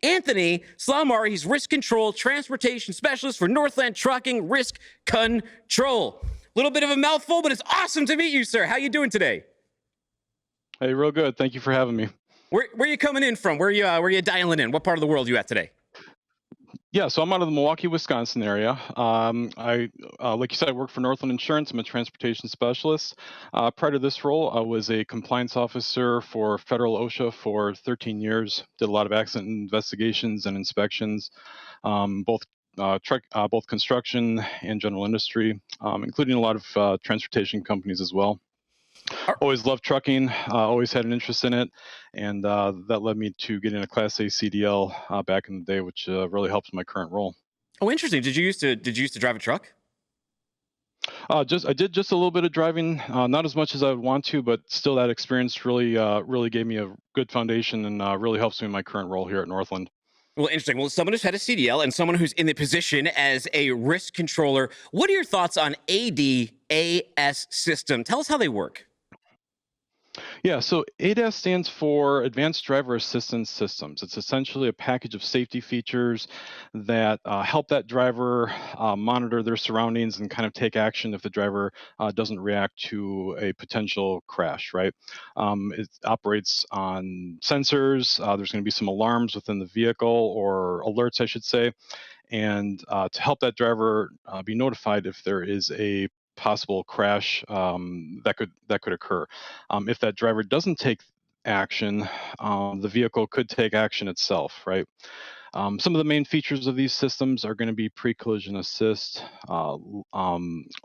Anthony Slamar. He's risk control transportation specialist for Northland Trucking Risk Control. A little bit of a mouthful, but it's awesome to meet you, sir. How you doing today? Hey, real good. Thank you for having me. Where are you coming in from? Where are you dialing in? What part of the world are you at today? Yeah, so I'm out of the Milwaukee, Wisconsin area. Like you said, I work for Northland Insurance. I'm a transportation specialist. Prior to this role, I was a compliance officer for federal OSHA for 13 years. Did a lot of accident investigations and inspections, both both construction and general industry, including a lot of transportation companies as well. Always loved trucking, always had an interest in it, and that led me to getting a Class A CDL back in the day, which really helps my current role. Oh, interesting. Did you used to drive a truck? I did just a little bit of driving, not as much as I would want to, but still that experience really gave me a good foundation and really helps me in my current role here at Northland. Well, interesting. Well, someone who's had a CDL and someone who's in the position as a risk controller, what are your thoughts on ADAS system? Tell us how they work. Yeah, so ADAS stands for Advanced Driver Assistance Systems. It's essentially a package of safety features that help that driver monitor their surroundings and kind of take action if the driver doesn't react to a potential crash, right? It operates on sensors. There's going to be some alarms within the vehicle, or alerts, I should say, and to help that driver be notified if there is a possible crash that could occur. If that driver doesn't take action, the vehicle could take action itself, right? Some of the main features of these systems are going to be pre-collision assist,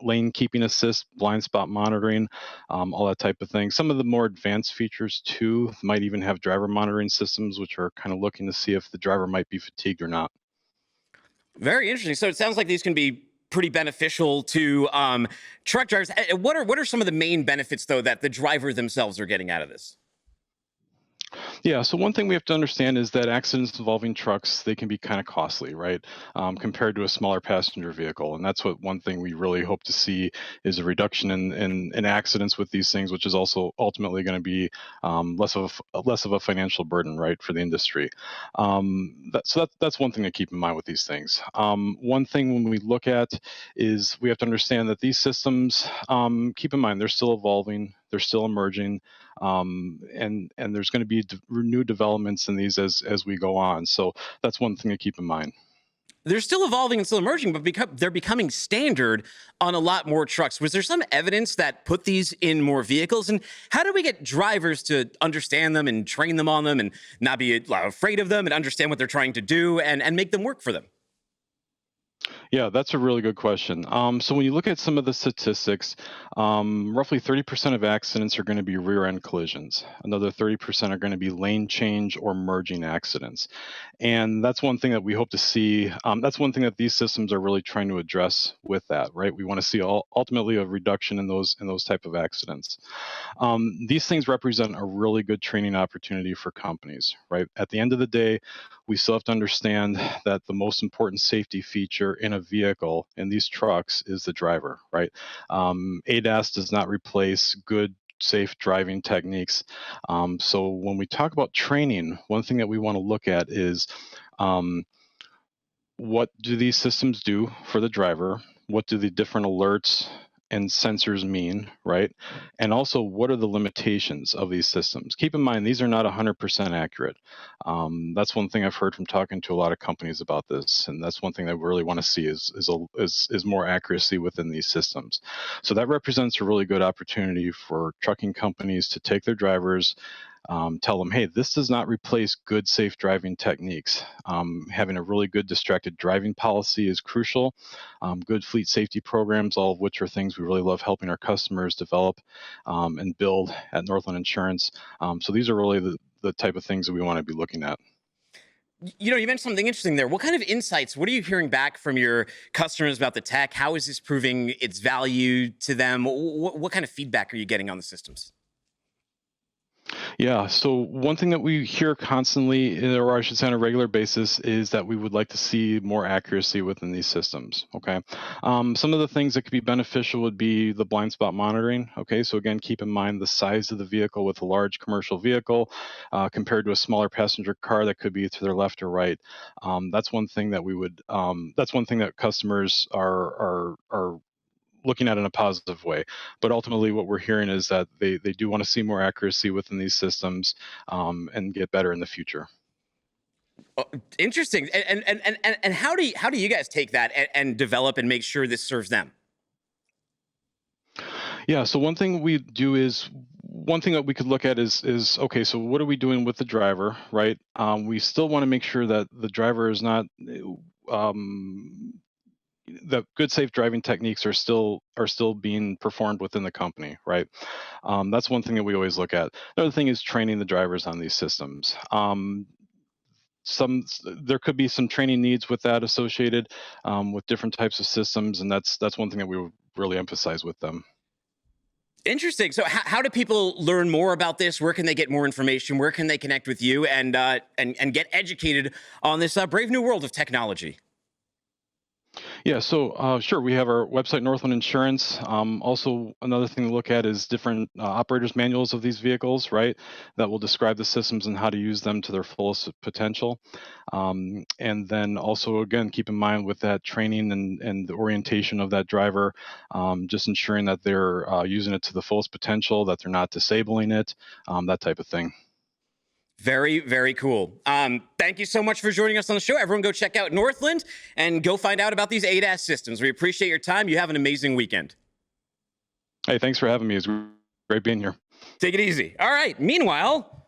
lane keeping assist, blind spot monitoring, all that type of thing. Some of the more advanced features too might even have driver monitoring systems, which are kind of looking to see if the driver might be fatigued or not. Very interesting. So it sounds like these can be pretty beneficial to truck drivers. What are some of the main benefits, though, that the driver themselves are getting out of this? Yeah, so one thing we have to understand is that accidents involving trucks, they can be kind of costly, right? Compared to a smaller passenger vehicle. And that's what one thing we really hope to see is a reduction in accidents with these things, which is also ultimately going to be less of a financial burden, right, for the industry. That's one thing to keep in mind with these things. One thing when we look at is we have to understand that these systems, keep in mind, they're still evolving, they're still emerging, and there's going to be new developments in these as we go on. So that's one thing to keep in mind. They're still evolving and still emerging, but they're becoming standard on a lot more trucks. Was there some evidence that put these in more vehicles? And how do we get drivers to understand them and train them on them and not be afraid of them and understand what they're trying to do and make them work for them? Yeah, that's a really good question. So when you look at some of the statistics, roughly 30% of accidents are going to be rear end collisions. Another 30% are going to be lane change or merging accidents. And that's one thing that we hope to see. That's one thing that these systems are really trying to address with that, right? We want to see ultimately a reduction in those type of accidents. These things represent a really good training opportunity for companies, right? At the end of the day, we still have to understand that the most important safety feature in a vehicle in these trucks is the driver, right? ADAS does not replace good, safe driving techniques. So when we talk about training, one thing that we want to look at is what do these systems do for the driver? What do the different alerts and sensors mean, right? And also, what are the limitations of these systems? Keep in mind, these are not 100% accurate. That's one thing I've heard from talking to a lot of companies about this, and that's one thing that we really want to see is more accuracy within these systems. So that represents a really good opportunity for trucking companies to take their drivers, tell them, hey, this does not replace good, safe driving techniques. Having a really good distracted driving policy is crucial. Good fleet safety programs, all of which are things we really love helping our customers develop and build at Northland Insurance. So these are really the type of things that we want to be looking at. You mentioned something interesting there. What kind of insights, what are you hearing back from your customers about the tech? How is this proving its value to them? What kind of feedback are you getting on the systems? Yeah, so one thing that we hear constantly, or I should say on a regular basis, is that we would like to see more accuracy within these systems. Okay. Some of the things that could be beneficial would be the blind spot monitoring. Okay. So, again, keep in mind the size of the vehicle with a large commercial vehicle compared to a smaller passenger car that could be to their left or right. That's one thing that that's one thing that customers are looking at it in a positive way. But ultimately, what we're hearing is that they do want to see more accuracy within these systems and get better in the future. Oh, interesting. And how do you guys take that and develop and make sure this serves them? Yeah. So one thing that we could look at is okay. So what are we doing with the driver, right? We still want to make sure that the driver is not. Um, that good safe driving techniques are still being performed within the company, right? That's one thing that we always look at. Another thing is training the drivers on these systems. There could be some training needs with that associated with different types of systems, and that's one thing that we would really emphasize with them. Interesting. So, how do people learn more about this? Where can they get more information? Where can they connect with you and get educated on this brave new world of technology? Yeah, so sure, we have our website, Northland Insurance. Also, another thing to look at is different operators' manuals of these vehicles, right? That will describe the systems and how to use them to their fullest potential. And then also, again, keep in mind with that training and the orientation of that driver, just ensuring that they're using it to the fullest potential, that they're not disabling it, that type of thing. Very, very cool. Thank you so much for joining us on the show. Everyone go check out Northland and go find out about these ADAS systems. We appreciate your time. You have an amazing weekend. Hey, thanks for having me. It's great being here. Take it easy. All right. Meanwhile,